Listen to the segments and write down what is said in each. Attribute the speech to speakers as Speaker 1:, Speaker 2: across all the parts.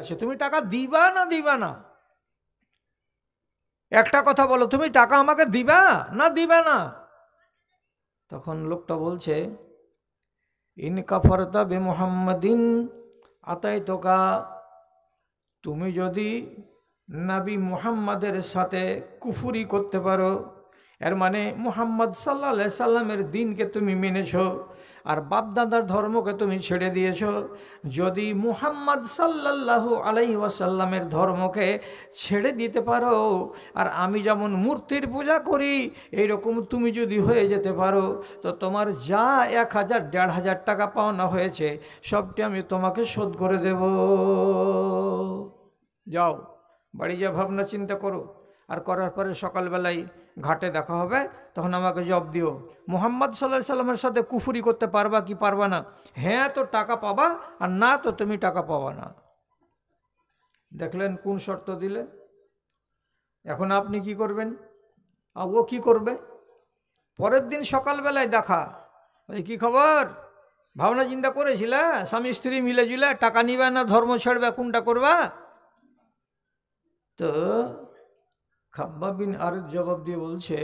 Speaker 1: আচ্ছা তুমি টাকা দিবা না দিবা না? একটা কথা বলো, তুমি টাকা আমাকে দিবা না দিবা না? তখন লোকটা বলছে, ইন কাফারতা বি মুহাম্মাদিন আতাইতুকা, তুমি যদি নবী মুহাম্মাদের সাথে কুফরি করতে পারো, এর মানে মুহাম্মদ সাল্লাল্লাহু আলাইহি সাল্লামের দিনকে তুমি মেনেছো আর বাপদাদার ধর্মকে তুমি ছেড়ে দিয়েছো। যদি মুহাম্মদ সাল্লাল্লাহু আলাইহি ওয়াসাল্লামের ধর্মকে ছেড়ে দিতে পারো আর আমি যেমন মূর্তির পূজা করি এইরকম তুমি যদি হয়ে যেতে পারো, তো তোমার যা 1000 1500 টাকা পাওনা হয়েছে সবটি আমি তোমাকে শোধ করে দেব। যাও বাড়ি যা ভাবনা চিন্তা করো, আর করার পরে সকালবেলায় ঘাটে দেখা হবে, তখন আমাকে জবাব দিও মুহাম্মদ সাল্লাল্লাহু আলাইহি সাল্লামের সাথে কুফরি করতে পারবা কি পারবা না? হ্যাঁ তো টাকা পাবা, আর না তো তুমি টাকা পাবা না। দেখলেন কোন শর্ত দিলে? এখন আপনি কি করবেন আর ও কি করবে? পরের দিন সকালবেলায় দেখা, ওই কি খবর, ভাবনা চিন্তা করেছিলে স্বামী স্ত্রী মিলে জুলে টাকা নিবে না ধর্ম ছাড়বে, কোনটা করবা? তো খাব্বাব বিন আরদ জবাব দিয়ে বলছে,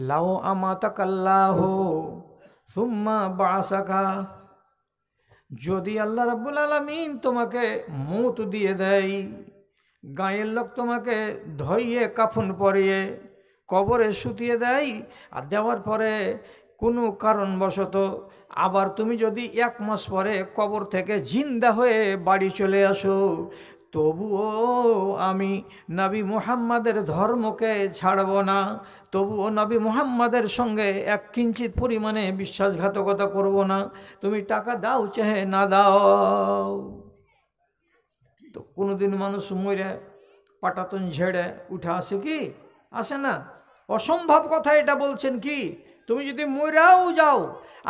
Speaker 1: লাও আমাতাকাল্লাহু সুম্মা বাসাকা, যদি আল্লাহ রাব্বুল আলামিন তোমাকে মৌত দিয়ে দেয়, গায়ের লোক তোমাকে ধইয়ে কাফন পরিয়ে কবরে শুতিয়ে দেয়, আর দেওয়ার পরে কোনো কারণবশত আবার তুমি যদি 1 মাস পরে কবর থেকে জিন্দা হয়ে বাড়ি চলে আসো, তবুও আমি নবী মুহাম্মাদের ধর্মকে ছাড়ব না, তবুও নবী মুহাম্মাদের সঙ্গে 1 কিঞ্চিত পরিমাণে বিশ্বাসঘাতকতা করব না, তুমি টাকা দাও চাহে না দাও। তো কোনোদিন মানুষ মরে পাটাতন ঝেড়ে উঠে আসে কি? আসে না। অসম্ভব কথা এটা বলছেন কি? তুমি যদি ময়রাও যাও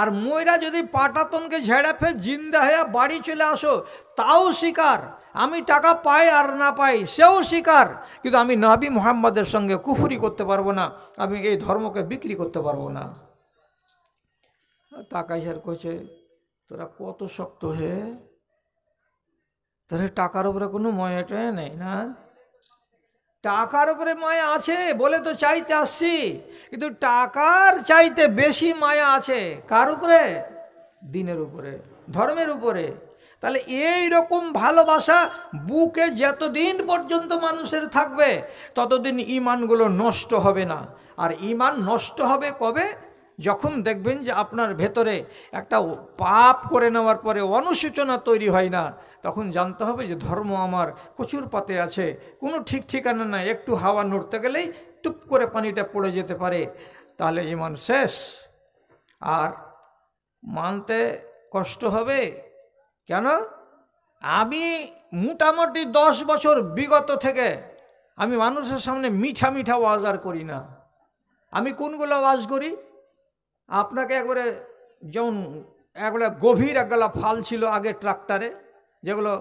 Speaker 1: আর ময়রা যদি পাটাতনকে ঝেড়ে ফের জিন্দা হয়ে বাড়ি চলে আসো, তাও স্বীকার, আমি টাকা পাই আর না পাই সেও স্বীকার, কিন্তু আমি নবী মুহাম্মাদের সঙ্গে কুফরি করতে পারবো না, আমি এই ধর্মকে বিক্রি করতে পারবো না। তাকাই স্যার কইছে, তোরা কত শক্ত হে, তাহলে টাকার উপরে কোনো ময়াটা নেই না? টাকার উপরে মায়া আছে বলে তো চাইতে আসছি, কিন্তু টাকার চাইতে বেশি মায়া আছে কার উপরে? দিনের উপরে, ধর্মের উপরে। তাহলে এই রকম ভালোবাসা বুকে যতদিন পর্যন্ত মানুষের থাকবে ততদিন ঈমানগুলো নষ্ট হবে না। আর ঈমান নষ্ট হবে কবে? যখন দেখবেন যে আপনার ভেতরে একটা পাপ করে নেওয়ার পরে অনুশোচনা তৈরি হয় না, তখন জানতে হবে যে ধর্ম আমার কচুর পাতে আছে, কোনো ঠিক ঠিকানা নাই, একটু হাওয়া নড়তে গেলেই টুপ করে পানিটা পড়ে যেতে পারে, তাহলে ঈমান শেষ। আর মানতে কষ্ট হবে কেন? আমি মোটামুটি 10 বছর বিগত থেকে আমি মানুষের সামনে মিঠা মিঠা ওয়াজ আর করি না। আমি কোনগুলো ওয়াজ করি? আপনাকে একবারে যেমন একবারে গভীর একগুলা ফাল ছিল আগে ট্রাক্টরে, যেগুলো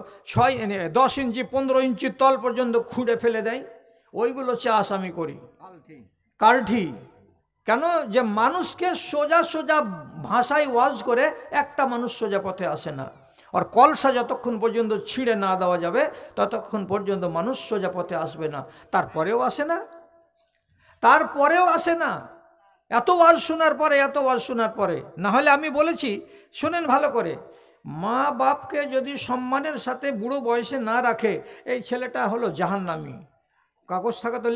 Speaker 1: 10 ইঞ্চি 15 ইঞ্চি তল পর্যন্ত খুঁড়ে ফেলে দেয়, ওইগুলো চাষ আমি করি। কাঠি কেন? যে মানুষকে সোজা সোজা ভাষায় ওয়াজ করে একটা মানুষ সোজা পথে আসে না। আর কলসা যতক্ষণ পর্যন্ত ছিঁড়ে না দেওয়া যাবে ততক্ষণ পর্যন্ত মানুষ সোজা পথে আসবে না। তারপরেও আসে না, তারপরেও আসে না। এত ওয়াজ শোনার পরে, এত ওয়াজ শোনার পরে, না হলে আমি বলেছি শোনেন ভালো করে, মা বাপকে যদি সম্মানের সাথে বুড়ো বয়সে না রাখে, এই ছেলেটা হলো জাহান্নামী। কাগজ থাকা তো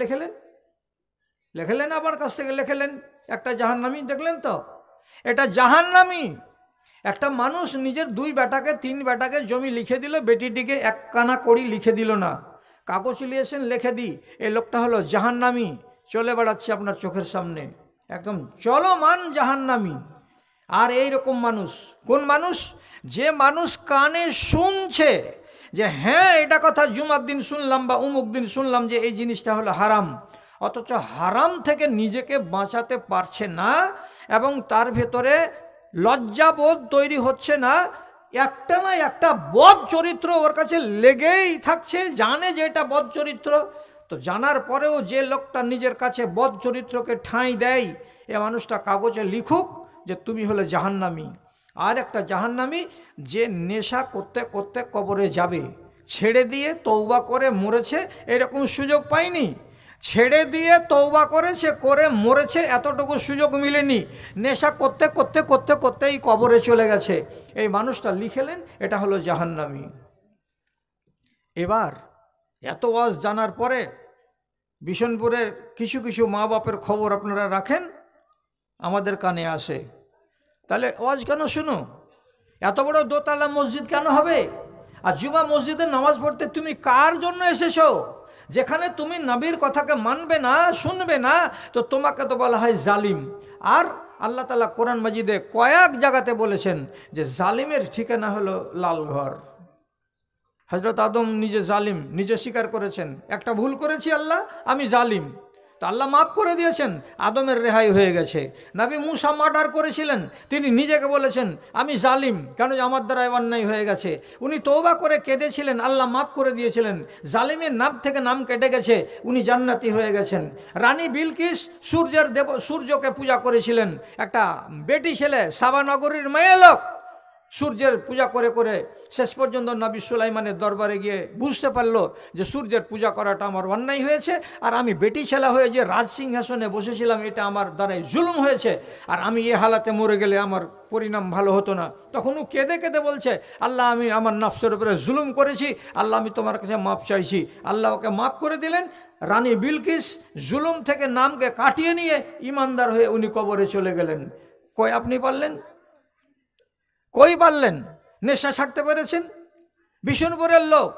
Speaker 1: লেখেলেন আমার কাছ থেকে লেখেলেন একটা জাহান্নামী, দেখলেন তো? এটা জাহান্নামী। একটা মানুষ নিজের 2 বেটাকে 3 বেটাকে জমি লিখে দিল, বেটিটিকে 1 কানা কড়ি লিখে দিল না, কাগজ লিয়েছেন লিখে দিই, এই লোকটা হলো জাহান্নামী, চলে বেড়াচ্ছে আপনার চোখের সামনে, একদম চলমান জাহান্নামী। আর এই রকম মানুষ কোন মানুষ? যে মানুষ কানে শুনছে যে হ্যাঁ এটা কথা জুমার দিন শুনলাম বা অমুক দিন শুনলাম যে এই জিনিসটা হলো হারাম, অথচ হারাম থেকে নিজেকে বাঁচাতে পারছে না এবং তার ভেতরে লজ্জাবোধ তৈরি হচ্ছে না, একটা না একটা বদ চরিত্র ওর কাছে লেগেই থাকছে, জানে যে এটা বদ চরিত্র। তো জানার পরেও যে লোকটা নিজের কাছে বদ চরিত্রকে ঠাঁই দেয়, এ মানুষটা কাগজে লিখুক যে তুমি হলে জাহান্নামী। আর একটা জাহান্নামী যে নেশা করতে করতে কবরে যাবে, ছেড়ে দিয়ে তওবা করে মরেছে এরকম সুযোগ পায়নি। ছেড়ে দিয়ে তওবা করেছে, করে মরেছে, এতটুকু সুযোগ মিলেনি। নেশা করতে করতে করতে করতেই কবরে চলে গেছে। এই মানুষটা লিখেলেন, এটা হলো জাহান্নামী। এবার এত ওয়াজ জানার পরে বিশনপুরের কিছু কিছু মা বাপের খবর আপনারা রাখেন, আমাদের কানে আসে। তাহলে ওয়াজ কেন শুনো? এত বড় দোতলা মসজিদ কেন হবে? আর জুমা মসজিদে নামাজ পড়তে তুমি কার জন্য এসেছো? যেখানে তুমি নবীর কথাকে মানবে না, শুনবে না, তো তোমাকে তো বলা হয় জালিম। আর আল্লাহ তাআলা কোরআন মাজিদে কয়েক জায়গাতে বলেছেন যে জালিমের ঠিকানা হলো লালঘর। হযরত আদম নিজে জালিম, নিজে স্বীকার করেছেন, একটা ভুল করেছি আল্লাহ, আমি জালিম। তা আল্লাহ মাফ করে দিয়েছেন, আদমের রেহাই হয়ে গেছে। নবী মূসা মার্ডার করেছিলেন, তিনি নিজেকে বলেছেন আমি জালিম, কেন যে আমার দ্বারা অন্যায় হয়ে গেছে। উনি তওবা করে কেঁদেছিলেন, আল্লাহ মাফ করে দিয়েছিলেন, জালিমের নাম থেকে নাম কেটে গেছে, উনি জান্নাতি হয়ে গেছেন। রানী বিলকিস সূর্যকে পূজা করেছিলেন, একটা বেটি ছেলে সাবা নগরীর মেয়ে লোক সূর্যের পূজা করে করে শেষ পর্যন্ত নবী সুলাইমানের দরবারে গিয়ে বুঝতে পারলো যে সূর্যের পূজা করাটা আমার অন্যায় হয়েছে, আর আমি বেটি ছেলে হয়ে যে রাজ সিংহাসনে বসেছিলাম এটা আমার দ্বারাই জুলুম হয়েছে, আর আমি এ হালাতে মরে গেলে আমার পরিণাম ভালো হতো না। তখন ও কেঁদে কেঁদে বলছে, আল্লাহ আমি আমার নফসের উপরে জুলুম করেছি, আল্লাহ আমি তোমার কাছে মাপ চাইছি। আল্লাহ ওকে মাফ করে দিলেন। রানী বিলকিস জুলুম থেকে নামকে কাটিয়ে নিয়ে ইমানদার হয়ে উনি কবরে চলে গেলেন। কই আপনি পারলেন? কই পারলেন? নেশা ছাড়তে পেরেছেন? বিষ্ণুপুরের লোক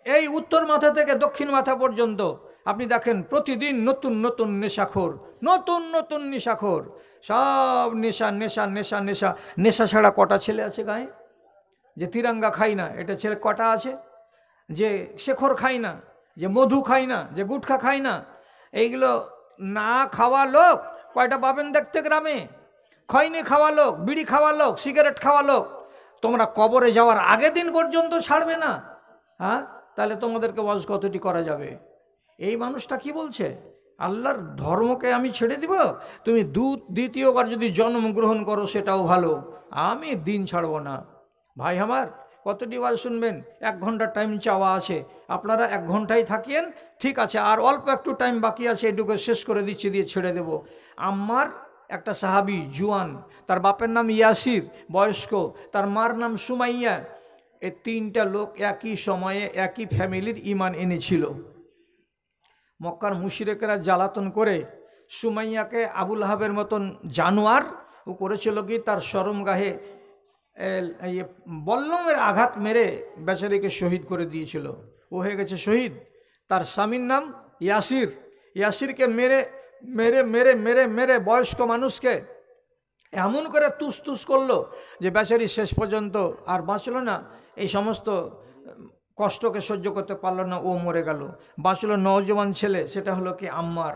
Speaker 1: এই উত্তর মাথা থেকে দক্ষিণ মাথা পর্যন্ত আপনি দেখেন প্রতিদিন নতুন নতুন নেশাখোর, নতুন নতুন নেশাখোর, সব নেশা নেশা নেশা নেশা। নেশা ছাড়া কটা ছেলে আছে গায়ে? যে তিরঙ্গা খাই না এটা ছেলে কটা আছে? যে শেখর খাই না, যে মধু খাই না, যে গুটখা খাই না, এইগুলো না খাওয়া লোক কয়টা পাবেন দেখতে গ্রামে? খৈনি খাওয়া লোক, বিড়ি খাওয়া লোক, সিগারেট খাওয়া লোক। তোমরা কবরে যাওয়ার আগে দিন পর্যন্ত ছাড়বে না? হ্যাঁ, তাহলে তোমাদেরকে ওয়াজ কতটি করা যাবে? এই মানুষটা কি বলছে? আল্লাহর ধর্মকে আমি ছেড়ে দিব? তুমি দ্বিতীয়বার যদি জন্মগ্রহণ করো সেটাও ভালো, আমি দিন ছাড়ব না। ভাই আমার, কতটি ওয়াজ শুনবেন? 1 ঘন্টা টাইম চাওয়া আছে, আপনারা 1 ঘন্টায় থাকিয়েন, ঠিক আছে। আর অল্প একটু টাইম বাকি আছে, এটুকু শেষ করে দিচ্ছি, দিয়ে ছেড়ে দেব। আমার একটা সাহাবি জুয়ান, তার বাপের নাম ইয়াসির বয়স্ক, তার মার নাম সুমাইয়া, এই 3টা লোক একই সময়ে একই ফ্যামিলির ঈমান এনেছিল। মক্কার মুশরিকরা জ্বালাতন করে সুমাইয়াকে আবুল আহাবের মতন জানোয়ার ও করেছিল কি, তার শরমগাহে বল্লমের আঘাত মেরে বেচারিকে শহীদ করে দিয়েছিল। ও হয়ে গেছে শহীদ। তার স্বামীর নাম ইয়াসির। ইয়াসিরকে মেরে মেরে মেরে মেরে মেরে বয়স্ক মানুষকে এমন করে তুস তুস করলো যে বেচারি শেষ পর্যন্ত আর বাঁচল না। এই সমস্ত কষ্টকে সহ্য করতে পারলো না, ও মরে গেল। বাঁচল নওজোয়ান ছেলে, সেটা হলো কি আম্মার।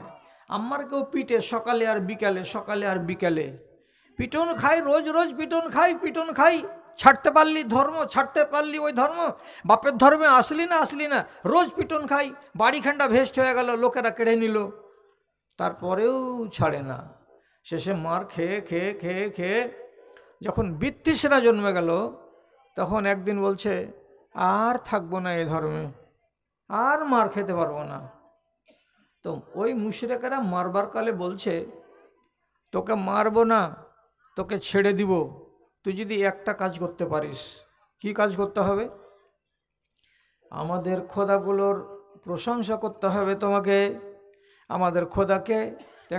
Speaker 1: আম্মারকেও পিটে সকালে আর বিকালে, সকালে আর বিকালে পিটন খাই, রোজ রোজ পিটন খাই, পিটন খাই। ছাড়তে পারলি ধর্ম, ছাড়তে পারলি ওই ধর্ম, বাপের ধর্মে আসলি না, রোজ পিটন খাই। বাড়ি খান্ডা ভেস্ট হয়ে গেল, লোকেরা কেড়ে নিল, তারপরেও ছাড়ে না। শেষে মার খেয়ে খেয়ে খেয়ে খেয়ে যখন বিতৃষ্ণা জন্মে গেল, তখন একদিন বলছে আর থাকবো না এ ধর্মে, আর মার খেতে পারবো না। তো ওই মুশরিকেরা মারবার কালে বলছে তোকে মারবো না, তোকে ছেড়ে দিব, তুই যদি একটা কাজ করতে পারিস। কি কাজ করতে হবে? আমাদের খোদাগুলোর প্রশংসা করতে হবে তোমাকে। আমাদের খোদাকে,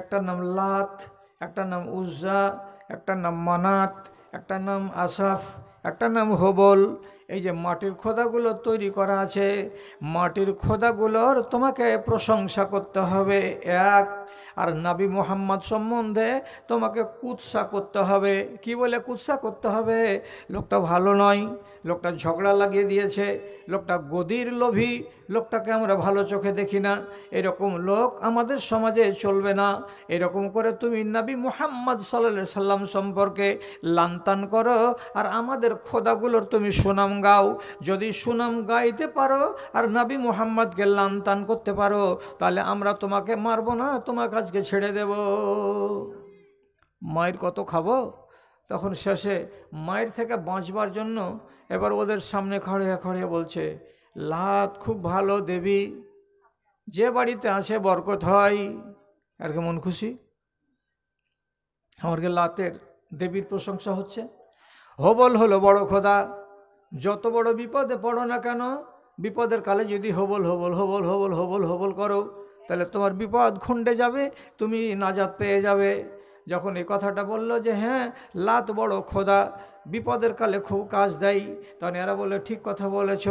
Speaker 1: একটার নাম লাত, একটার নাম উজ্জা, একটার নাম মানাত, একটার নাম আসাফ, একটার নাম হবল। এই যে মাটির খোদাগুলো তৈরি করা আছে, মাটির খোদাগুলোর তোমাকে প্রশংসা করতে হবে এক। আর নবী মুহাম্মদ সম্বন্ধে তোমাকে কুৎসা করতে হবে। কি বলে কুৎসা করতে হবে? লোকটা ভালো নয়, লোকটা ঝগড়া লাগিয়ে দিয়েছে, লোকটা গদির লোভী, লোকটাকে আমরা ভালো চোখে দেখি না, এরকম লোক আমাদের সমাজে চলবে না। এরকম করে তুমি নবী মুহাম্মদ সাল্লাল্লাহু আলাইহি সাল্লাম সম্পর্কে লান্তান করো, আর আমাদের খোদাগুলোর তুমি সুনাম গাও। যদি সুনাম গাইতে পারো আর নবী মুহাম্মদকে লান্তান করতে পারো, তাহলে আমরা তোমাকে মারবো না, তোমাকে আজকে ছেড়ে দেব। মায়ের কত খাবো? তখন শেষে মায়ের থেকে বাঁচবার জন্য এবার ওদের সামনে খড়িয়ে খড়িয়ে বলছে লাত খুব ভালো দেবী, যে বাড়িতে আসে বরকত হয়। আর কেমন খুশি, আমার লাতের দেবীর প্রশংসা হচ্ছে। হবল হলো বড় খোদা, যত বড় বিপদে পড়ো না কেন, বিপদের কালে যদি হবল হবল হবল হবল হবল হবল করো, তাহলে তোমার বিপদ খুন্ডে যাবে, তুমি নাজাত পেয়ে যাবে। যখন এই কথাটা বলল যে হ্যাঁ লাত বড় খোদা, বিপদের কালে খুব কাজ দেয়, তখন এরা বললো ঠিক কথা বলেছ।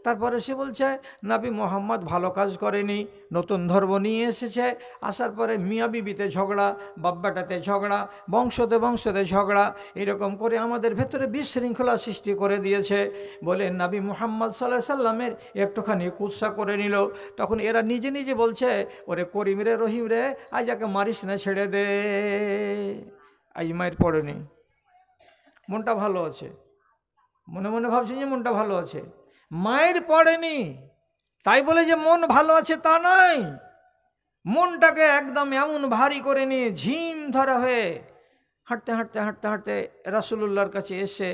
Speaker 1: তারপরে সে বলছে নবী মোহাম্মদ ভালো কাজ করেনি, নতুন ধর্ম নিয়ে এসেছে, আসার পরে মিয়া বিবিতে ঝগড়া, বাব্বাটাতে ঝগড়া, বংশতে ঝগড়া, এরকম করে আমাদের ভেতরে বিশৃঙ্খলা সৃষ্টি করে দিয়েছে বলে নবী মুহাম্মদ সাল্লাল্লাহু আলাইহি সাল্লামের একটুখানি কুৎসা করে নিল। তখন এরা নিজে নিজে বলছে ওরে করিম রে রহিম রে, আজ যাকে মারিস না ছেড়ে দে, আজ মায়ের পড়েনি, মনটা ভালো আছে, মনে মনে ভাবছেন যে মনটা ভালো আছে, মায়ের পড়েনি তাই বলে যে মন ভালো আছে তা নয়। মনটাকে একদম এমন ভারী করে নিয়ে ঝিম ধরা হয়ে হাঁটতে হাঁটতে হাঁটতে হাঁটতে রাসূলুল্লাহর কাছে এসে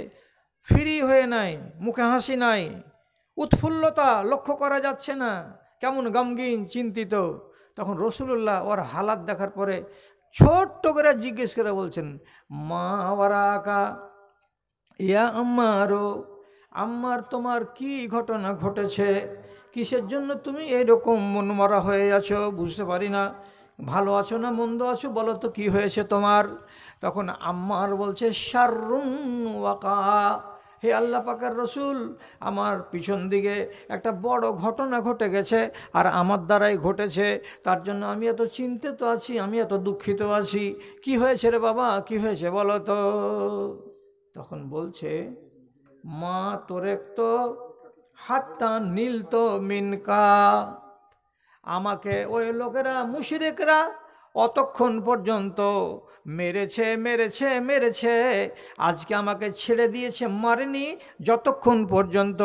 Speaker 1: ফ্রি হয়ে নাই, মুখে হাসি নাই, উৎফুল্লতা লক্ষ্য করা যাচ্ছে না, কেমন গমগিন চিন্তিত। তখন রাসূলুল্লাহ ওর হালাত দেখার পরে ছোট্ট করে জিজ্ঞেস করে বলছেন, মা ওয়ারাকা ইয়া আম্মারো, আম্মার তোমার কি ঘটনা ঘটেছে, কিসের জন্য তুমি এইরকম মনমরা হয়ে আছো, বুঝতে পারি না, ভালো আছো না মন্দ আছো, বলো তো কি হয়েছে তোমার। তখন আম্মার বলছে শাররুন ওয়াকা, হে আল্লাহ পাকের রসুল, আমার পিছন দিকে একটা বড় ঘটনা ঘটে গেছে, আর আমার দ্বারাই ঘটেছে, তার জন্য আমি এত চিন্তিত আছি, আমি এত দুঃখিত আছি। কি হয়েছে রে বাবা, কি হয়েছে বলো তো। তখন বলছে মা তোরে তো হাত্তা নীল তো মিনকা, আমাকে ওই লোকেরা মুশরিকরা অতক্ষণ পর্যন্ত মেরেছে মেরেছে মেরেছে, আজকে আমাকে ছেড়ে দিয়েছে, মারেনি যতক্ষণ পর্যন্ত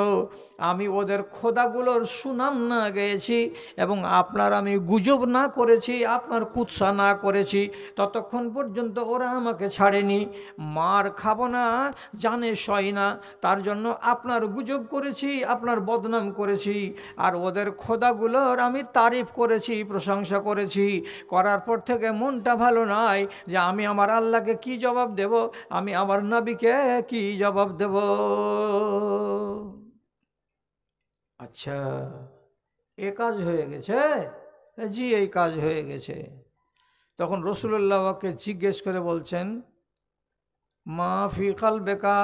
Speaker 1: আমি ওদের খোদাগুলোর সুনাম না গেয়েছি এবং আপনার আমি গুজব না করেছি, আপনার কুৎসা না করেছি, ততক্ষণ পর্যন্ত ওরা আমাকে ছাড়েনি। মার খাবো না জানে সয় না, তার জন্য আপনার গুজব করেছি, আপনার বদনাম করেছি, আর ওদের খোদাগুলোর আমি তারিফ করেছি, প্রশংসা করেছি। করার পর থেকে মনটা ভালো নয় যে আমি আমার আল্লাহকে কি জবাব দেব, আমি আমার নবীকে কি জবাব দেব। আচ্ছা এ কাজ হয়ে গেছে, জি এই কাজ হয়ে গেছে। তখন রাসূলুল্লাহকে জিজ্ঞেস করে বলছেন মা ফি কলবিকা,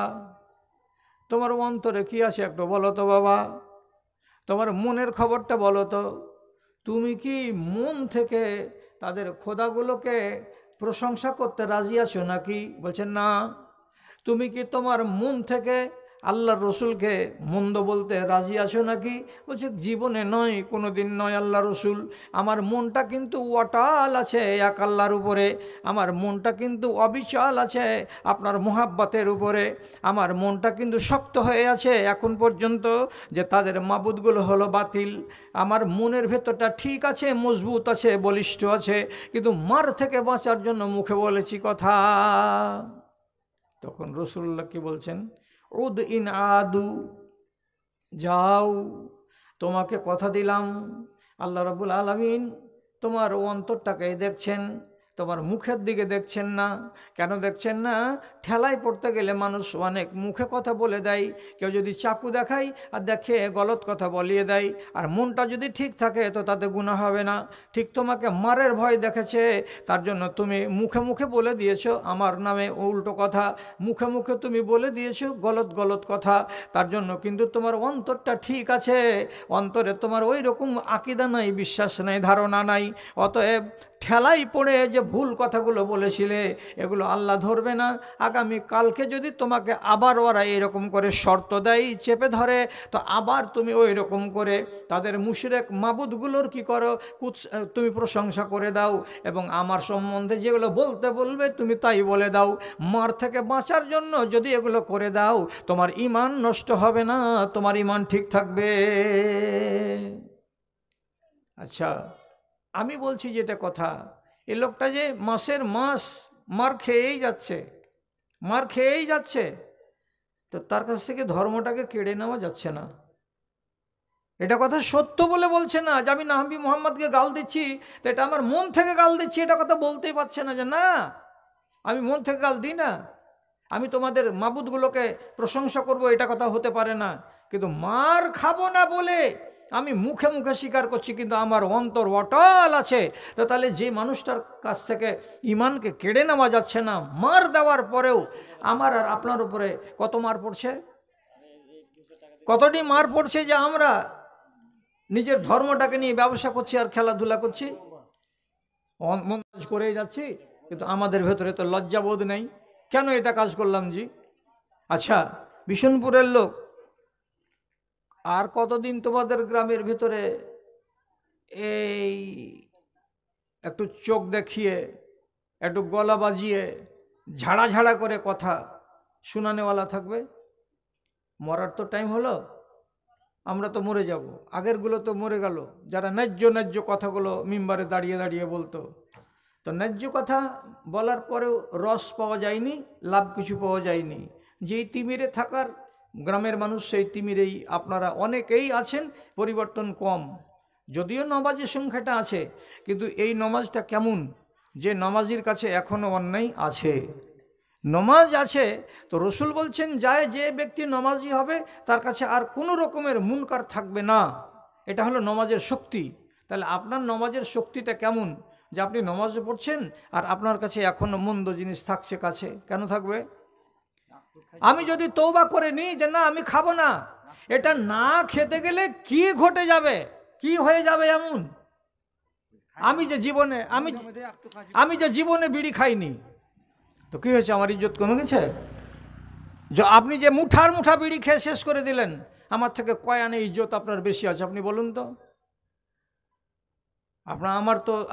Speaker 1: তোমার অন্তরে কি আছে একটু বলো তো বাবা, তোমার মনের খবরটা বলো তো, তুমি কি মন থেকে তাদের খোদাগুলোকে প্রশংসা করতে রাজি আছো নাকি? বলছেন না। তুমি কি তোমার মন থেকে আল্লাহর রসুলকে মন্দ বলতে রাজি আছো নাকি? বলছে জীবনে নয়, কোনো দিন নয় আল্লাহ রসুল, আমার মনটা কিন্তু অটাল আছে এক আল্লাহর উপরে, আমার মনটা কিন্তু অবিচল আছে আপনার মোহাব্বতের উপরে, আমার মনটা কিন্তু শক্ত হয়ে আছে এখন পর্যন্ত যে তাদের মাবুদগুলো হলো বাতিল। আমার মনের ভেতরটা ঠিক আছে, মজবুত আছে, বলিষ্ঠ আছে, কিন্তু মার থেকে বাঁচার জন্য মুখে বলেছি কথা। তখন রাসূলুল্লাহ কি বলছেন, উদ ইন আদু, যাও তোমাকে কথা দিলাম, আল্লাহ রাব্বুল আলামিন তোমার অন্তরটাকে দেখছেন, তোমার মুখের দিকে দেখছেন না। কেন দেখছেন না? ঠেলায় পড়তে গেলে মানুষ অনেক মুখে কথা বলে দেয়, কেউ যদি চাকু দেখায় আর দেখে গলত কথা বলিয়ে দেয়, আর মনটা যদি ঠিক থাকে তো তাতে গুনাহ হবে না। ঠিক তোমাকে মারের ভয় দেখেছে, তার জন্য তুমি মুখে মুখে বলে দিয়েছো আমার নামে উল্টো কথা, মুখে মুখে তুমি বলে দিয়েছো গলত গলত কথা, তার জন্য কিন্তু তোমার অন্তরটা ঠিক আছে, অন্তরে তোমার ওই রকম আকীদা নাই, বিশ্বাস নাই, ধারণা নাই। অতএব ঠেলাই পড়ে যে ভুল কথাগুলো বলেছিলে এগুলো আল্লাহ ধরবে না। আগামী কালকে যদি তোমাকে আবার ওরা এরকম করে শর্ত দেয়, চেপে ধরে, তো আবার তুমি ওই রকম করে তাদের মুশরিক মাবুদগুলোর কি করো, তুমি প্রশংসা করে দাও, এবং আমার সম্বন্ধে যেগুলো বলতে বলবে তুমি তাই বলে দাও। মার থেকে বাঁচার জন্য যদি এগুলো করে দাও, তোমার ঈমান নষ্ট হবে না, তোমার ঈমান ঠিক থাকবে। আচ্ছা আমি বলছি যেটা কথা, এই লোকটা যে মাসের মাস মার খেয়েই যাচ্ছে, মার খেয়েই যাচ্ছে, তো তার কাছ থেকে ধর্মটাকে কেড়ে নেওয়া যাচ্ছে না। এটা কথা সত্য বলে বলছে না যে আমি নবী মুহাম্মদকে গাল দিচ্ছি, তো এটা আমার মন থেকে গাল দিচ্ছি, এটা কথা বলতেই পারছে না যে না আমি মন থেকে গাল দিই না, আমি তোমাদের মাবুদগুলোকে প্রশংসা করব, এটা কথা হতে পারে না। কিন্তু মার খাবো না বলে আমি মুখে মুখে স্বীকার করছি, কিন্তু আমার অন্তর অটল আছে। তো তাহলে যে মানুষটার কাছ থেকে ইমানকে কেড়ে নেওয়া যাচ্ছে না, মার দেওয়ার পরেও আমার আর আপনার উপরে কত মার পড়ছে, কতটি মার পড়ছে যে আমরা নিজের ধর্মটাকে নিয়ে ব্যবসা করছি আর খেলাধুলা করছি, মন্দাজ করেই যাচ্ছি, কিন্তু আমাদের ভেতরে তো লজ্জাবোধ নেই। কেন এটা কাজ করলাম জি? আচ্ছা, বিশনপুরের লোক, আর কতদিন তোমাদের গ্রামের ভিতরে এই একটু চোখ দেখিয়ে, একটু গলা বাজিয়ে, ঝাড়া ঝাড়া করে কথা শোনানেওয়ালা থাকবে? মরার তো টাইম হলো, আমরা তো মরে যাব, আগেরগুলো তো মরে গেল, যারা ন্যায্য ন্যায্য কথাগুলো মিম্বারে দাঁড়িয়ে দাঁড়িয়ে বলতো। তো ন্যায্য কথা বলার পরেও রস পাওয়া যায়নি, লাভ কিছু পাওয়া যায়নি। যেই তিমিরে থাকার গ্রামের মানুষ, সেই তিমিরেই আপনারা অনেকেই আছেন, পরিবর্তন কম। যদিও নমাজের সংখ্যাটা আছে, কিন্তু এই নমাজটা কেমন, যে নমাজির কাছে এখনও অন্যায় আছে। নমাজ আছে তো রসুল বলছেন, যায় যে ব্যক্তি নমাজি হবে তার কাছে আর কোনো রকমের মুনকার থাকবে না। এটা হলো নমাজের শক্তি। তাহলে আপনার নমাজের শক্তিটা কেমন, যে আপনি নমাজ পড়ছেন আর আপনার কাছে এখনও মন্দ জিনিস থাকছে কাছে? কেন থাকবে? আমি যদি তওবা করে নিই যে না আমি খাবো না, এটা না খেতে গেলে কি ঘটে যাবে, কি হয়ে যাবে এমন? আমি যে জীবনে বিড়ি খাইনি, তো কি হয়েছে, আমার ইজ্জত কমে গেছে? যে আপনি যে মুঠার মুঠা বিড়ি খেয়ে শেষ করে দিলেন, আমার থেকে কয় আনে ইজ্জত আপনার বেশি আছে? আপনি বলুন তো।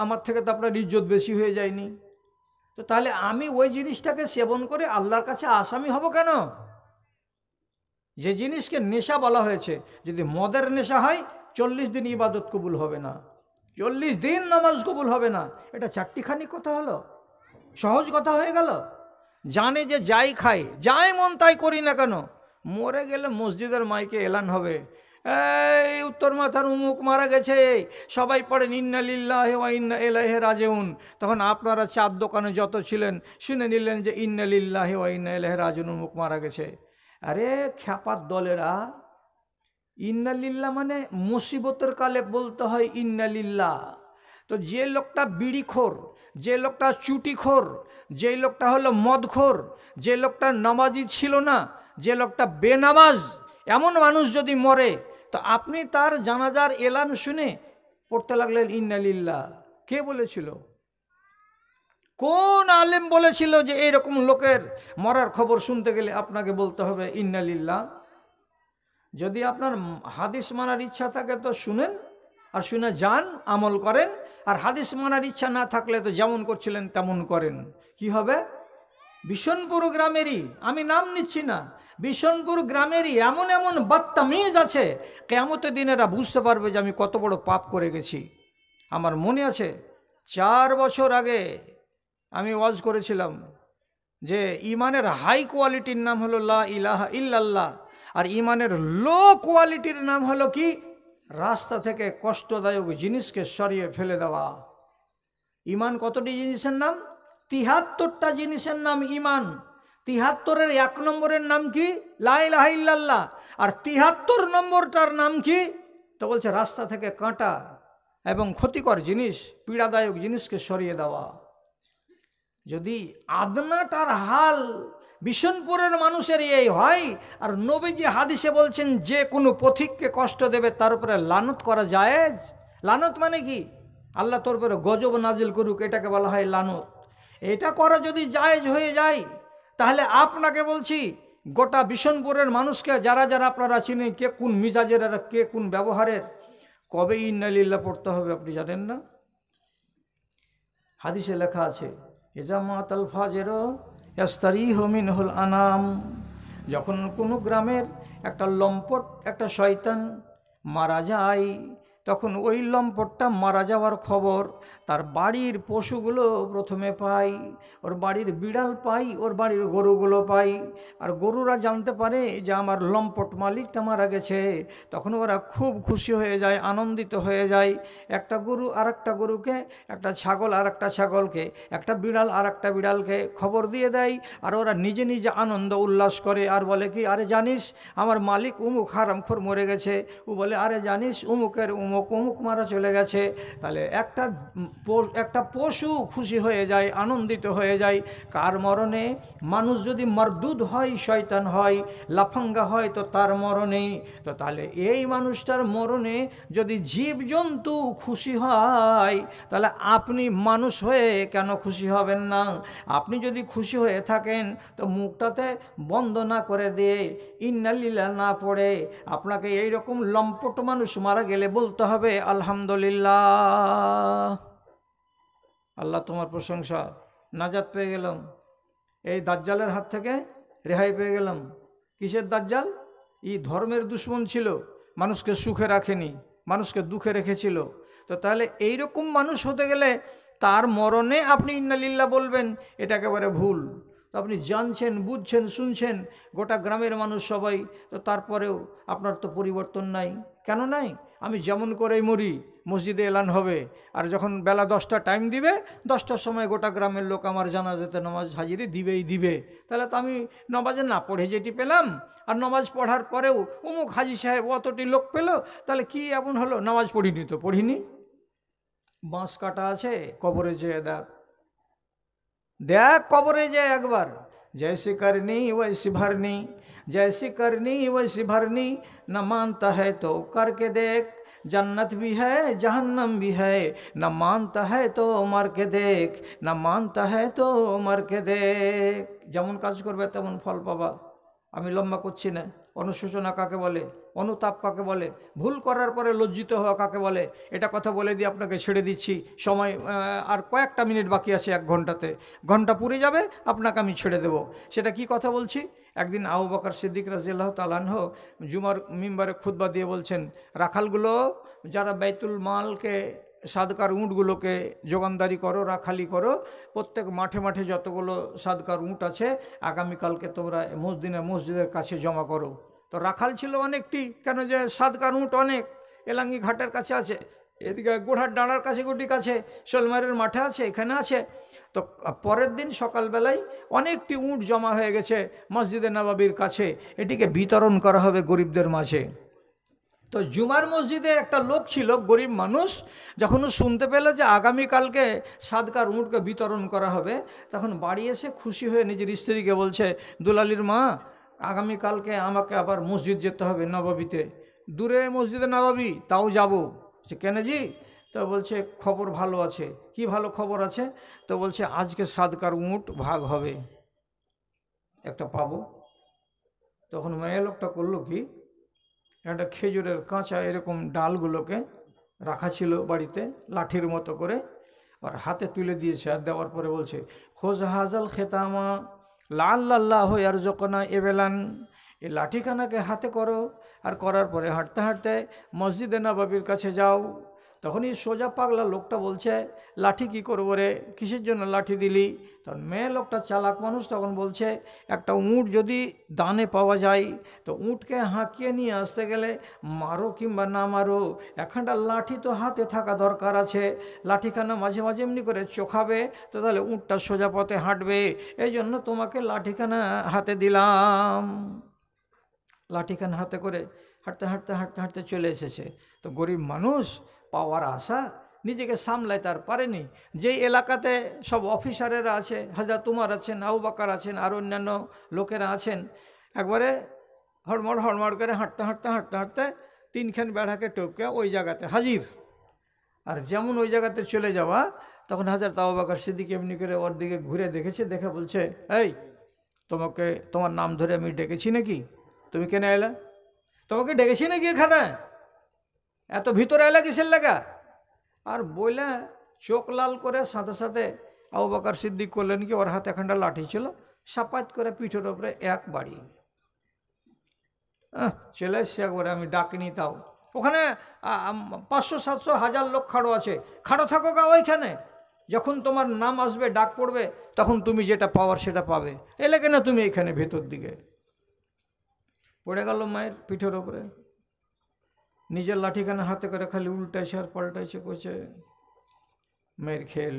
Speaker 1: আমার থেকে তো আপনার ইজ্জত বেশি হয়ে যায়নি? তো তাহলে আমি ওই জিনিসটাকে সেবন করে আল্লাহর কাছে আসামি হব কেন? যে জিনিসকে নেশা বলা হয়েছে, যদি মদের নেশা হয় 40 দিন ইবাদত কবুল হবে না, 40 দিন নামাজ কবুল হবে না। এটা চারটিখানি কথা হলো, সহজ কথা হয়ে গেল। জানে যে যাই খাই, যাই মন তাই করি না কেন, মরে গেলে মসজিদের মাইকে এলান হবে, এই উত্তর মাথার উমুক মারা গেছে, সবাই পড়েন ইন্না লিল্লাহি ওয়া ইন্না ইলাইহি রাজিউন। তখন আপনারা চার দোকানে যত ছিলেন শুনে নিলেন যে ইন্না লিল্লাহি ওয়া ইন্না ইলাইহি রাজিউন, উমুক মারা গেছে। আরে খ্যাপার দলেরা, ইন্না লিল্লাহ মানে মুসিবতের কালে বলতে হয় ইন্না লিল্লাহ। তো যে লোকটা বিড়িখোর, যে লোকটা চুটিখোর, যে লোকটা হলো মদখোর, যে লোকটা নামাজি ছিল না, যে লোকটা বেনামাজ, এমন মানুষ যদি মরে, তো আপনি তার জানাজার এলান শুনে পড়তে লাগলেন ইন্না লিল্লাহ। কে বলেছিল? কোন আলেম বলেছিল যে এইরকম লোকের মরার খবর শুনতে গেলে আপনাকে বলতে হবে ইন্না লিল্লাহ? যদি আপনার হাদিস মানার ইচ্ছা থাকে তো শুনেন, আর শুনে যান, আমল করেন। আর হাদিস মানার ইচ্ছা না থাকলে তো যেমন করছিলেন তেমন করেন। কি হবে? বিশনপুর গ্রামেরই, আমি নাম নিচ্ছি না, বিশনপুর গ্রামেরই এমন এমন বদতমিজ আছে, কিয়ামতের দিন এরা বুঝতে পারবে যে আমি কত বড় পাপ করে গেছি। আমার মনে আছে 4 বছর আগে আমি ওয়াজ করেছিলাম যে ইমানের হাই কোয়ালিটির নাম হলো লা ইলাহা ইল্লাল্লাহ, আর ইমানের লো কোয়ালিটির নাম হলো কি? রাস্তা থেকে কষ্টদায়ক জিনিসকে সরিয়ে ফেলে দেওয়া। ইমান কতটি জিনিসের নাম? 73টা জিনিসের নাম ইমান। 73-এর 1 নম্বরের নাম কি? লা ইলাহা ইল্লাল্লাহ। আর 73 নম্বরটার নাম কি? তো বলছে রাস্তা থেকে কাঁটা এবং ক্ষতিকর জিনিস, পীড়াদায়ক জিনিসকে সরিয়ে দেওয়া। যদি আদনাটার হাল বিশনপুরের মানুষের এই হয়, আর নবীজি হাদিসে বলছেন যে কোনো পথিককে কষ্ট দেবে তার উপরে লানত করা জায়েজ। লানত মানে কি? আল্লাহ তোর উপরে গজব নাজিল করুক, এটাকে বলা হয় লানত। এটা করা যদি জায়েজ হয়ে যায়, তাহলে আপনাকে বলছি গোটা বিশনপুরের মানুষকে, যারা যারা আপনারা চিনেন, কে কোন মিজাজের আর কে কোন ব্যবহারের, কবে ইন্না লিল্লাহ পড়তে হবে আপনি জানেন না? হাদিসে লেখা আছে ইজামাতাল ফাজেরো ইয়াস্তারিহু মিনহুল আনাম। যখন কোনো গ্রামের একটা লম্পট একটা শয়তান মারা যায়, তখন ওই লম্পটটা মারা যাওয়ার খবর তার বাড়ির পশুগুলো প্রথমে পাই, ওর বাড়ির বিড়াল পাই, ওর বাড়ির গরুগুলো পাই। আর গরুরা জানতে পারে যে আমার লম্পট মালিকটা মারা গেছে। তখন ওরা খুব খুশি হয়ে যায়, আনন্দিত হয়ে যায়। একটা গরু আর একটা গরুকে, একটা ছাগল আর একটা ছাগলকে, একটা বিড়াল আর একটা বিড়ালকে খবর দিয়ে দেয়। আর ওরা নিজে নিজে আনন্দ উল্লাস করে আর বলে কি, আরে জানিস আমার মালিক উমুক হারামখোর মরে গেছে। ও বলে, আরে জানিস উমুকের উমুক উমুক মারা চলে গেছে। তাহলে একটা পশু খুশি হয়ে যায়, আনন্দিত হয়ে যায়। কার মরণে? মানুষ যদি মারদুদ হয়, শয়তান হয়, লাফাঙ্গা হয়, তো তার মরণে। তো তাহলে এই মানুষটার মরণে যদি জীবজন্তু খুশি হয়, তাহলে আপনি মানুষ হয়ে কেন খুশি হবেন না? আপনি যদি খুশি হয়ে থাকেন তো মুখটাতে বন্দনা করে দিয়ে ইন্নালিল্লাহ না পড়ে আপনাকে এইরকম লম্পট মানুষ মারা গেলে বলতে হবে আলহামদুলিল্লাহ। আল্লাহ তোমার প্রশংসা, নাজাত পেয়ে গেলাম, এই দাজ্জালের হাত থেকে রেহাই পেয়ে গেলাম। কিসের দাজ্জাল? ই ধর্মের দুশ্মন ছিল, মানুষকে সুখে রাখেনি, মানুষকে দুঃখে রেখেছিল। তো তাহলে এইরকম মানুষ হতে গেলে তার মরণে আপনি ইন্নালিল্লাহ বলবেন, এটা একেবারে ভুল। তো আপনি জানছেন, বুঝছেন, শুনছেন, গোটা গ্রামের মানুষ সবাই, তো তারপরেও আপনার তো পরিবর্তন নাই। কেন নাই? আমি যেমন করেই মরি, মসজিদে এলান হবে, আর যখন বেলা 10টা টাইম দিবে, 10টার সময় গোটা গ্রামের লোক আমার জানাজাতে নামাজ হাজিরি দিবেই দিবে। তাহলে তো আমি নামাজে না পড়ে যেটি পেলাম, আর নামাজ পড়ার পরেও অমুক হাজি সাহেব অতটি লোক পেল, তাহলে কি এমন হলো? নামাজ পড়িনি তো পড়িনি। বাঁশ কাটা আছে, কবরে যেয়ে দেখ, দেখ কবরে যে একবার, जैसी करनी वैसी भरनी, जैसी करनी वैसी भरनी, न मानता है तो करके देख, जन्नत भी है जहन्नम भी है, न मानता है तो मर के देख, न मानता है तो मर के देख। যেমন কাজ করবে তেমন ফল পাবা। আমি লম্বা করছি না। অনুশোচনা কাকে বলে? অনুতাপ কাকে বলে? ভুল করার পরে লজ্জিত হওয়া কাকে বলে? এটা কথা বলে দিয়ে আপনাকে ছেড়ে দিচ্ছি। সময় আর কয়েকটা মিনিট বাকি আছে, 1 ঘন্টাতে। ঘন্টা পুরে যাবে, আপনাকে আমি ছেড়ে দেব। সেটা কি কথা বলছি? একদিন আবু বকর সিদ্দিক রাদিয়াল্লাহু তাআলা আনহু জুমার মিম্বারে খুতবা দিয়ে বলছেন, রাখালগুলো যারা বাইতুল মালকে, সাদকার উঁটগুলোকে যোগানদারি করো, রাখালি করো, প্রত্যেক মাঠে মাঠে যতগুলো সাদকার উঁট আছে আগামীকালকে তোমরা মসজিদের কাছে জমা করো। তো রাখাল ছিল অনেকটি, কেন যে সাদকার উঁট অনেক। এলাঙ্গি ঘাটের কাছে আছে, এদিকে গোড়ার ডাঁড়ার কাছে, গুটি কাছে, শোলমারের মাঠে আছে, এখানে আছে। তো পরের দিন সকালবেলায় অনেকটি উঁট জমা হয়ে গেছে মসজিদে নববীর কাছে, এটিকে বিতরণ করা হবে গরিবদের মাঝে। তো জুমার মসজিদে একটা লোক ছিল, গরিব মানুষ, যখন ও শুনতে পেল যে আগামীকালকে সাদকার উঁটকে বিতরণ করা হবে, তখন বাড়ি এসে খুশি হয়ে নিজের স্ত্রীকে বলছে, দুলালির মা, আগামীকালকে আমাকে আবার মসজিদ যেতে হবে নববীতে। দূরে মসজিদে নববী, তাও যাব। সে কেন জি? তো বলছে খবর ভালো আছে। কি ভালো খবর আছে? তো বলছে আজকে সাদকার উঁট ভাগ হবে, একটা পাবো। তখন মেয়ে লোকটা করলো কি, একটা খেজুরের কাঁচা এরকম ডালগুলোকে রাখা ছিল বাড়িতে লাঠির মতো করে, আর হাতে তুলে দিয়েছে। আর দেওয়ার পরে বলছে, খোঁজ হাজাল খেতামা লাল্লাহ ইয়ারযুকুনা এবেলান, এই লাঠিখানাকে হাতে করো, আর করার পরে হাঁটতে হাঁটতে মসজিদে নববীর কাছে যাও। তখনই সোজা পাগলা লোকটা বলছে, লাঠি কি করবো রে, কিসের জন্য লাঠি দিলি? তখন মেয়ে লোকটা চালাক মানুষ, তখন বলছে, একটা উঁট যদি দানে পাওয়া যায়, তো উঁটকে হাঁকিয়ে নিয়ে আসতে গেলে মারো কিংবা না মারো, একখানটা লাঠি তো হাতে থাকা দরকার আছে। লাঠিখানা মাঝে মাঝে এমনি করে চোখাবে, তো তাহলে উঁটটা সোজা পথে হাঁটবে। এই জন্য তোমাকে লাঠিখানা হাতে দিলাম। লাঠিখানা হাতে করে হাঁটতে হাঁটতে হাঁটতে হাঁটতে চলে এসেছে। তো গরিব মানুষ, পাওয়ার আশা, নিজেকে সামলাইতে আর পারেনি। যেই এলাকাতে সব অফিসারেরা আছে, হযরত উমর আছেন, আবু বকর আছেন, আর অন্যান্য লোকেরা আছেন, একবারে হড়মড় করে হাঁটতে হাঁটতে হাঁটতে হাঁটতে 3খান বেড়াকে টপকে ওই জায়গাতে হাজির। আর যেমন ওই জায়গাতে চলে যাওয়া, তখন হযরত আবু বকর সিদ্দিক এমনি করে ওর দিকে ঘুরে দেখেছে, দেখে বলছে, এই তোমাকে তোমার নাম ধরে আমি ডেকেছি নাকি? তুমি কেন এলা? তোমাকে ডেকেছি নাকি এখানে? এত ভিতরে এলা কিসের লাগা? আর বইলে চোখ লাল করে সাথে সাথে আবু বকর সিদ্দিক করলেন কি, ওর হাতে এখানটা লাঠি ছিল, সাপাত করে পিঠের ওপরে এক বাড়ি। চলে এসছে একবারে, আমি ডাকিনি তাও। ওখানে 500, 700, 1000 লোক খাড়ো আছে, খাড়ো থাকো গা ওইখানে। যখন তোমার নাম আসবে, ডাক পড়বে, তখন তুমি যেটা পাওয়ার সেটা পাবে। এলে কেন তুমি এখানে ভেতর দিকে? পড়ে গেল মায়ের পিঠের ওপরে, নিজের লাঠিখানে হাতে করে খালি উল্টাইছে আর পাল্টাইছে, কইছে মায়ের খেল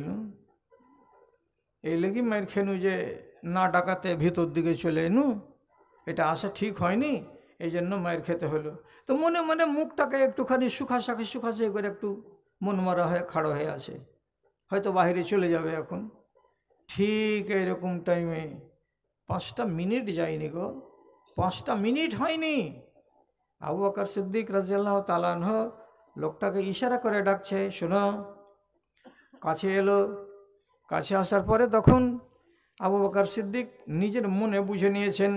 Speaker 1: এই লেগে মায়ের খেনু যে না ডাকাতে ভেতর দিকে চলে এনু, এটা আসা ঠিক হয়নি, এই জন্য মায়ের খেতে হলো। তো মনে মনে মুখটাকে একটুখানি শুকাশে করে একটু মন মারা হয়ে খাড়ো হয়ে আছে, হয়তো বাইরে চলে যাবে এখন। ঠিক এরকম টাইমে 5টা মিনিট যায়নি গো, 5টা মিনিট হয়নি, আবু বকর সিদ্দিক রাদিয়াল্লাহু তাআলা আনহু লোকটাকে ইশারা করে ডাকছে, শোনো। কাছে এলো, কাছে আসার পরে তখন আবু বকর সিদ্দিক নিজের মনে বুঝে নিয়েছেন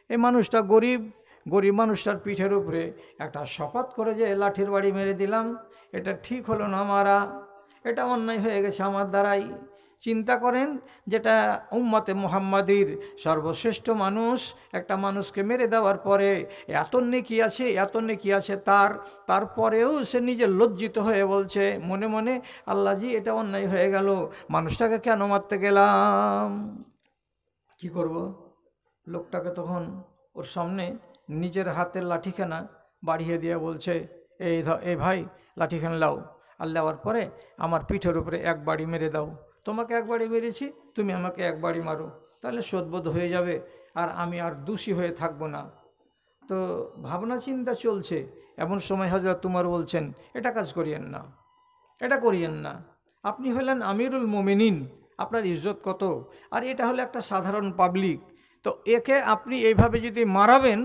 Speaker 1: এই মানুষটা গরিব, গরিব মানুষটার পিঠের উপরে একটা শপথ করে যে লাঠির বাড়ি মেরে দিলাম, এটা ঠিক হলো না মারা, এটা অন্যায় হয়ে গেছে আমার দ্বারাই। চিন্তা করেন, যেটা উম্মতে মুহাম্মাদির সর্বশ্রেষ্ঠ মানুষ, একটা মানুষকে মেরে দেওয়ার পরে এত নেকি আছে, এত নেকি আছে তারপরেও সে নিজে লজ্জিত হয়ে বলছে মনে মনে, আল্লাহজি এটা অন্যায় হয়ে গেল, মানুষটাকে কেন মারতে গেলাম, কি করব। লোকটাকে তখন ওর সামনে নিজের হাতের লাঠিখানা বাড়িয়ে দিয়ে বলছে, এই ভাই লাঠিখানা লাও, আর নেওয়ার পরে আমার পিঠের উপরে এক বাড়ি মেরে দাও, তোমাকে এক বাড়ি মেরেছি, তুমি আমাকে এক বাড়ি মারো, তাহলে শোধবোধ হয়ে যাবে, আর আমি আর দোষী হয়ে থাকবো না। তো ভাবনা চিন্তা চলছে, এমন সময় হযরত উমর বলছেন, এটা কাজ করিয়েন না, এটা করিয়েন না, আপনি হলেন আমিরুল মুমিনিন, আপনার ইজ্জত কত, আর এটা হলো একটা সাধারণ পাবলিক, তো একে আপনি এইভাবে যদি মারাবেন,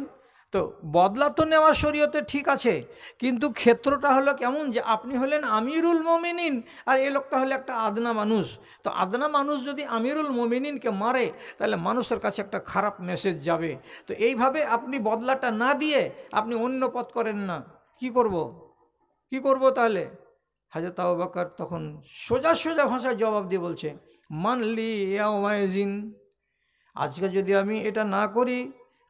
Speaker 1: তো বদলা তো নেওয়া শরীয়তে ঠিক আছে, কিন্তু ক্ষেত্রটা হলো কেমন যে আপনি হলেন আমিরুল মুমিনিন, আর এই লোকটা হলো একটা আদনা মানুষ। তো আদনা মানুষ যদি আমিরুল মুমিনিনকে মারে, তাহলে মানুষের কাছে একটা খারাপ মেসেজ যাবে। তো এইভাবে আপনি বদলাটা না দিয়ে আপনি অন্য পথ করেন না, কি করব তাহলে? হযরত আবু বকর তখন সোজা ভাষায় জবাব দিয়ে বলছে, মানলি ইয়াউমাইজিন, আজকে যদি আমি এটা না করি,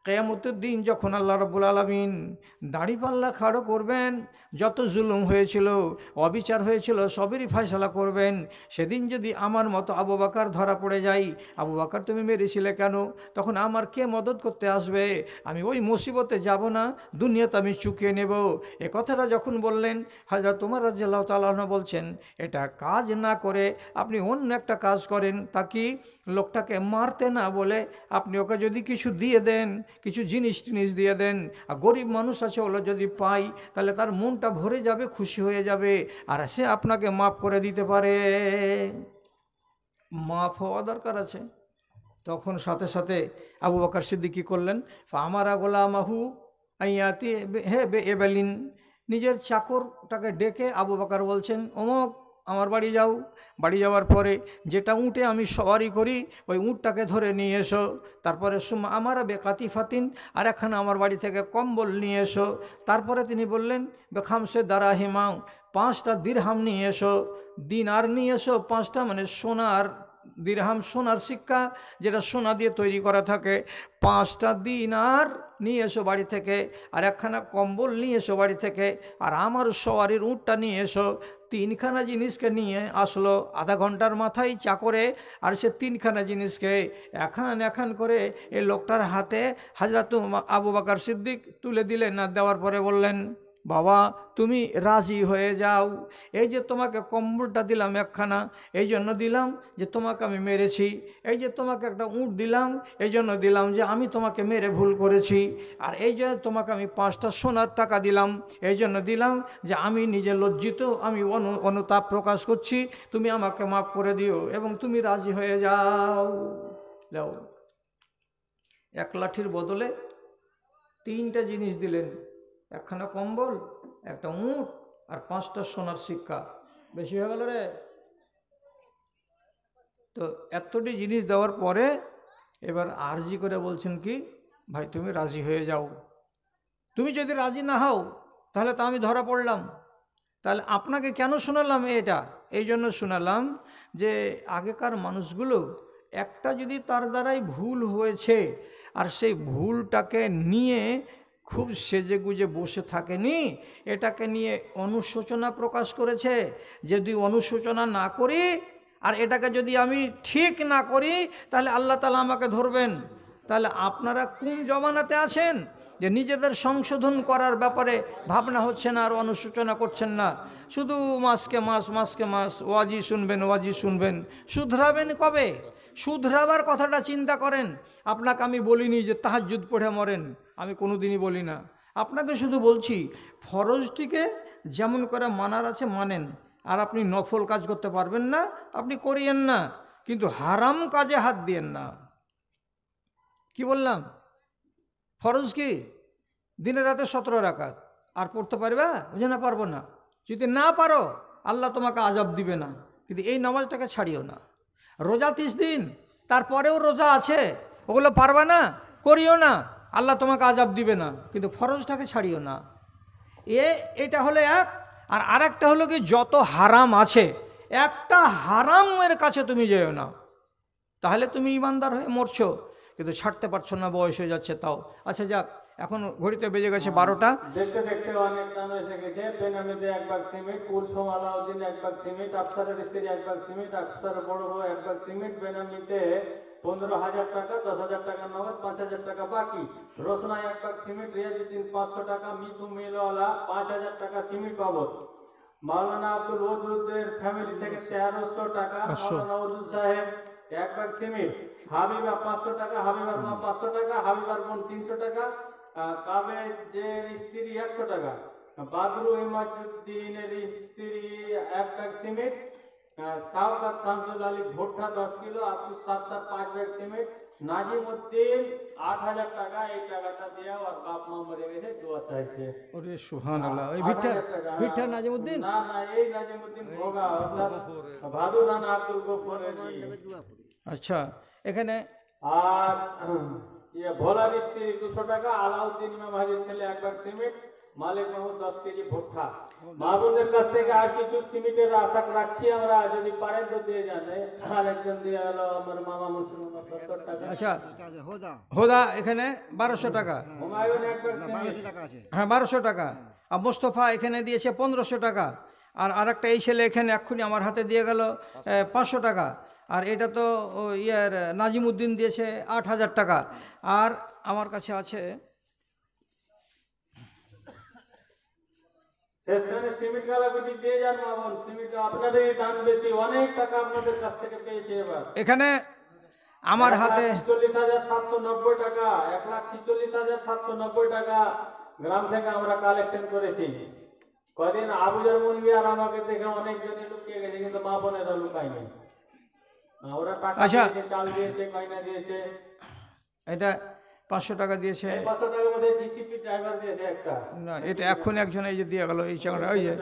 Speaker 1: কিয়ামতের দিন যখন আল্লাহ রাব্বুল আলামিন দাড়িপাল্লা খাড়ো করবেন, যত জুলুম হয়েছিল, অবিচার হয়েছিল, সবেরই ফয়সালা করবেন। সেদিন যদি আমার মতো আবু বকর ধরা পড়ে যাই, আবু বকর তুমি মেরেছিলে কেন, তখন আমার কে মদত করতে আসবে? আমি ওই মুসিবতে যাব না, দুনিয়াতে আমি চুকিয়ে নেব। এ কথাটা যখন বললেন, হযরত উমর রাদিয়াল্লাহু তাআলা আনহু বলছেন, এটা কাজ না করে আপনি অন্য একটা কাজ করেন, তাকে লোকটাকে মারতে না বলে আপনি ওকে যদি কিছু দিয়ে দেন, কিছু জিনিস দিয়ে দেন, আর গরিব মানুষ আছে, ওগুলো যদি পাই, তাহলে তার মনটা ভরে যাবে, খুশি হয়ে যাবে, আর সে আপনাকে মাফ করে দিতে পারে। মাফ হওয়া দরকার আছে। তখন সাথে সাথে আবু বকর সিদ্দিক কী করলেন, ফামারা গোলামাহু আইয়াতি হে বে এবেলিন, নিজের চাকরটাকে ডেকে আবু বকর বলছেন, অমুক আমার বাড়ি যাও, বাড়ি যাওয়ার পরে যেটা উঁটে আমি সওয়ারি করি, ওই উঁটটাকে ধরে নিয়ে এসো, তারপরে আমার বেকাতি ফাতিন, আর একখানা আমার বাড়ি থেকে কম্বল নিয়ে এসো, তারপরে তিনি বললেন বেখামসে দারাহিমাও, 5টা দিরহাম নিয়ে এসো, দিনার নিয়ে এসো 5টা, মানে সোনার দিরহাম, সোনার সিক্কা, যেটা সোনা দিয়ে তৈরি করা থাকে, 5টা দিনার নিয়ে এসো বাড়ি থেকে, আর একখানা কম্বল নিয়ে এসো বাড়ি থেকে, আর আমার সওয়ারির উঁটটা নিয়ে এসো। 3খানা জিনিসকে নিয়ে আসলো আধা ঘন্টার মাথায় চাকরে, আর সে 3খানা জিনিসকে এখান করে এই লোকটার হাতে হযরত আবু বকর সিদ্দিক তুলে দিলেন। না দেওয়ার পরে বললেন, বাবা তুমি রাজি হয়ে যাও, এই যে তোমাকে কম্বলটা দিলাম একখানা, এই জন্য দিলাম যে তোমাকে আমি মেরেছি, এই যে তোমাকে একটা উঁট দিলাম, এই জন্য দিলাম যে আমি তোমাকে মেরে ভুল করেছি, আর এই যে তোমাকে আমি 5টা সোনার টাকা দিলাম, এই জন্য দিলাম যে আমি নিজে লজ্জিত, আমি অনুতাপ প্রকাশ করছি, তুমি আমাকে মাফ করে দিও এবং তুমি রাজি হয়ে যাও। দাও, এক লাঠির বদলে 3টা জিনিস দিলেন, একখানা কম্বল, একটা উঁট, আর 5টা সোনার সিক্কা। বেশি হয়ে গেল রে। তো এতটি জিনিস দেওয়ার পরে এবার আরজি করে বলছেন কি, ভাই তুমি রাজি হয়ে যাও, তুমি যদি রাজি না হও তাহলে তো আমি ধরা পড়লাম। তাহলে আপনাকে কেন শোনালাম এটা? এই জন্য শোনালাম যে আগেকার মানুষগুলো একটা যদি তার দ্বারাই ভুল হয়েছে, আর সেই ভুলটাকে নিয়ে খুব সেজে গুজে বসে থাকেনি, এটাকে নিয়ে অনুশোচনা প্রকাশ করেছে। যদি অনুশোচনা না করি আর এটাকে যদি আমি ঠিক না করি তাহলে আল্লাহ তাআলা আমাকে ধরবেন। তাহলে আপনারা কোন জমানাতে আছেন যে নিজেদের সংশোধন করার ব্যাপারে ভাবনা হচ্ছে না আর অনুশোচনা করছেন না? শুধু মাসকে মাস ওয়াজি শুনবেন, শুধরাবেন কবে? শুধরাবার কথাটা চিন্তা করেন। আপনাকে আমি বলিনি যে তাহাজ্জুদ পড়ে মরেন, আমি কোনোদিনই বলি না। আপনাকে শুধু বলছি ফরজটিকে যেমন করে মানার আছে মানেন, আর আপনি নফল কাজ করতে পারবেন না, আপনি করিয়েন না, কিন্তু হারাম কাজে হাত দিয়েন না। কি বললাম? ফরজ কি দিনে রাতে 17 রাকাত, আর পড়তে পারবে? বুঝে না, পারবো না। যদি না পারো আল্লাহ তোমাকে আযাব দিবে না, কিন্তু এই নামাজটাকে ছাড়িও না। রোজা 30 দিন, তারপরেও রোজা আছে, ওগুলো পারবা না, করিও না, আল্লাহ তোমাকে আযাব দিবে না, কিন্তু ফরজটাকে ছাড়িও না। এটা হলো এক। আর আরেকটা হলো কি, যত হারাম আছে একটা হারামের কাছে তুমি যেও না, তাহলে তুমি ইমানদার হয়ে মরছো, কিন্তু ছাড়তে পারছো না, বয়স হয়ে যাচ্ছে তাও। আচ্ছা যাক, এখন ঘড়িতে বেজে গেছে 12টা।
Speaker 2: দেখতে দেখতে অনেক নাম এসে গেছে। বেনামিতে 1 ভাগ সিমেন্ট, কুলসুম আলাউদ্দিন 1 ভাগ সিমেন্ট, আফসারের স্ত্রী 1 ভাগ সিমেন্ট, আফসারের বড় বউ 1 ভাগ সিমেন্ট। বেনামিতে 15,000 টাকা, 10,000 টাকা নগদ, 5,000 টাকা বাকি। রোশনা 1 ভাগ সিমেন্ট, রিয়াজউদ্দিন 500 টাকা, মিঠু মিলওয়ালা 5,000 টাকা সিমেন্ট বাবদ। মাওলানা আব্দুল ওদুদের ফ্যামিলি থেকে 1300 টাকা, মাওলানা ওদুদ সাহেব 1 ভাগ সিমেন্ট। হাবিবা 500 টাকা, হাবিবার মা 500 টাকা, হাবিবার বোন 300 টাকা, কাবেজের স্ত্রী 100 টাকা, বাদরু ইমাজউদ্দিনের স্ত্রী 1 ভাগ সিমেন্ট, শাওকাত শামসুল আলী ভুট্টা 10 kilo, Abdul Sattar 5 bag cement, Nazimuddin 8,000 টাকা। এই টাকাটা দিয়ে আর বাপ মা মরে গেছে, দোয়া চাইছে।
Speaker 1: ওরে সুবহানাল্লাহ। এই ভিট্টা নাজিমউদ্দিন?
Speaker 2: না না, এই নাজিমউদ্দিন ভোগা, অর্থাৎ ভাদু রানা আব্দুল গফরের।
Speaker 1: আচ্ছা, এখানে
Speaker 2: আর ভোলার স্ত্রী 200 টাকা, আলাউদ্দিন ইমাম হাজির ছেলে 1 ভাগ সিমেন্ট, মালিক মাহমুদ 10 কেজি ভুট্টা। মাহবুবের কাছ থেকে আর কিছু সিমেন্টের আশা রাখছি আমরা, যদি পারেন তো দিয়ে যান। আর একজন দিয়ে হলো আমার মামা মুসলমান 70 টাকা।
Speaker 1: আচ্ছা, হোদা এখানে 1200 টাকা,
Speaker 2: হুমায়ুন 1 ভাগ সিমেন্ট,
Speaker 1: হ্যাঁ 1200 টাকা। আর মোস্তফা এখানে দিয়েছে 1500 টাকা। আর আরেকটা এই ছেলে এখানে এক্ষুনি আমার হাতে দিয়ে গেল 500 টাকা। আর এটা তো নাজিমউদ্দিন দিয়েছে 8,000 টাকা। আর আমার কাছে আছে
Speaker 2: শেষখানে সিমেন্ট গালাগুটি দিয়ে যান মামুন। সিমেন্ট আপনাদেরই দাম বেশি, অনেক টাকা আপনাদের কাছ থেকে পেয়েছে এবার।
Speaker 1: এখানে আমার হাতে
Speaker 2: 46,790 টাকা, 1,46,790 টাকা গ্রাম থেকে আমরা কালেকশন করেছি। কদিন আবুজার মুরগি আর আমাকে দেখে অনেকজনই লুকিয়ে গেছে, কিন্তু মা বোনেরা লুকায়নি। ওরা টাকা দিয়েছে, চাল দিয়েছে, কয়না দিয়েছে।
Speaker 1: এটা 500 টাকা দিয়েছে।
Speaker 2: 500 টাকার মধ্যে জিসিপি ড্রাইভার দিয়েছে একটা।
Speaker 1: না, এটা এখন একজন এই যে দিয়ে গেল এই চাকরিটা, ওই যে।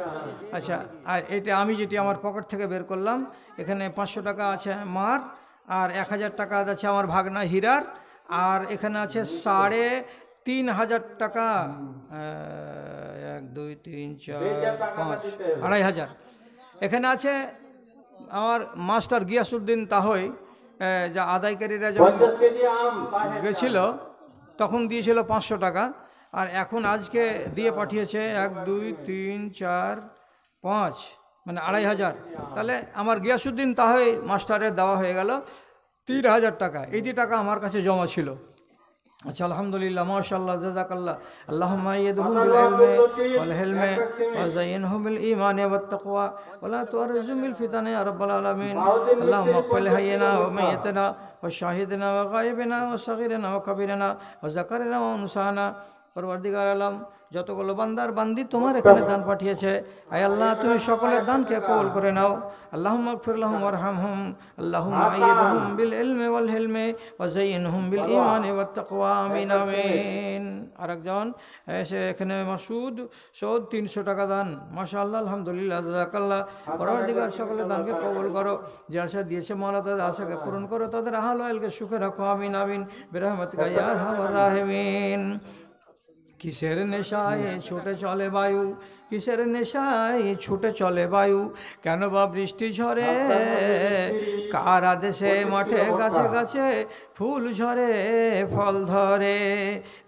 Speaker 1: আচ্ছা, আর এটা আমি যেটি আমার পকেট থেকে বের করলাম, এখানে 500 টাকা আছে মার, আর 1,000 টাকা আছে আমার ভাগনা হীরার, আর এখানে আছে 3,500 টাকা, 1 2 3 4 5 2,500। এখানে আছে আমার মাস্টার গিয়াসউদ্দিন তাহই, যা আদায়কারীরা যখন গেছিল তখন দিয়েছিল 500 টাকা, আর এখন আজকে দিয়ে পাঠিয়েছে 1 2 3 4 5, মানে 2,500। তাহলে আমার গিয়াসউদ্দিন তাহই মাস্টারের দেওয়া হয়ে গেল 3,000 টাকা। এইটি টাকা আমার কাছে জমা ছিল। আচ্ছা, আলহামদুলিল্লাহ, মাশাআল্লাহ, জাযাকাল্লাহ। আল্লাহুম্মা আইয়িদহুম বিল ইলমি ওয়াল হিলমি ওয়া যায়্যিনহুম বিল ঈমানি ওয়াত তাকওয়া ওয়া লা তুরজিম বিল ফিতানি ইয়া রাব্বাল আলামিন। আল্লাহুম্মা ইগফির হাইয়িনা ওয়া মাইয়িতিনা ওয়া শাহিদিনা ওয়া গায়িবিনা ওয়া সাগীরিনা ওয়া কাবীরিনা ওয়া যাকারিনা ওয়া উনসানা। পরওয়ারদিগার আলম, যতগুলো বান্দার বান্দি তোমার এখানে দান পাঠিয়েছে, আয় আল্লাহ তুমি সকলের দানকে কবুল করে নাও। আল্লাহুম্মা ইগফির লাহুম ওয়ারহামহুম, আল্লাহুম্মা আইয়িদহুম বিল ইলমি ওয়াল হিলমি ওয়া যায়্যিনহুম বিল ঈমানি ওয়াত তাকওয়া। আমিন আমিন। আরেকজন এসে এখানে মাসুদ 300 টাকা দান, মাশাআল্লাহ, আলহামদুলিল্লাহ, জাযাকাল্লাহ। পরওয়ারদিগার সকলের দানকে কবুল করো, যে আশা দিয়েছে মাওলা তাদের আশাকে পূরণ করো, তাদের আহল ওয়াইলকে সুখে রাখো। আমিন আমিন বিরহমাতিকা ইয়া আরহামার রাহিমিন। কিসের নেশায় ছোটে চলে বায়ু, কিসের নেশায় ছুটে চলে বায়ু, কেন বা বৃষ্টি ঝরে, কার আদেশে মাঠে গাছে গাছে ফুল ঝরে ফল ধরে,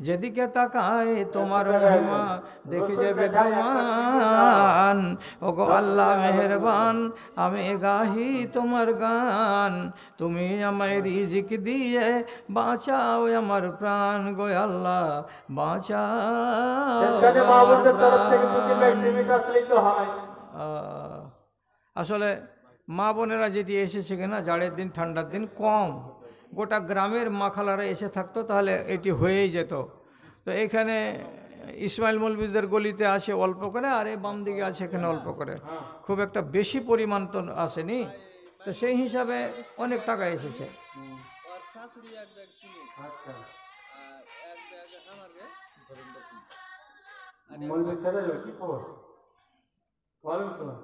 Speaker 1: যেদিকে তাকায় তোমার মহিমা দেখি যে বেদমান, ওগো আল্লাহ মেহেরবান আমি গাহি তোমার গান, তুমি আমায় রিজিক দিয়ে বাঁচাও আমার প্রাণ, গো আল্লাহ বাঁচাও
Speaker 2: শেষখানে মা
Speaker 1: আমার
Speaker 2: বোনদের তরফ থেকে 2 ব্যাগ
Speaker 1: প্রাণ।
Speaker 2: সিমেন্ট আসলেই তো হয়।
Speaker 1: আসলে মা বোনেরা যেটি এসেছে কিনা জাড়ের দিন ঠান্ডার দিন কম, গোটা গ্রামের মাখালারা এসে থাকতো তাহলে এটি হয়েই যেত। তো এখানে ইসমাইল মৌলবীদের গলিতে আছে অল্প করে, আর এই বাম দিকে আছে এখানে অল্প করে, খুব একটা বেশি পরিমাণ তো আসেনি, তো সেই হিসাবে অনেক টাকা এসেছে।
Speaker 2: আচ্ছা মৌলভী সাহেব কি খবর? ওয়ালাইকুম সালাম।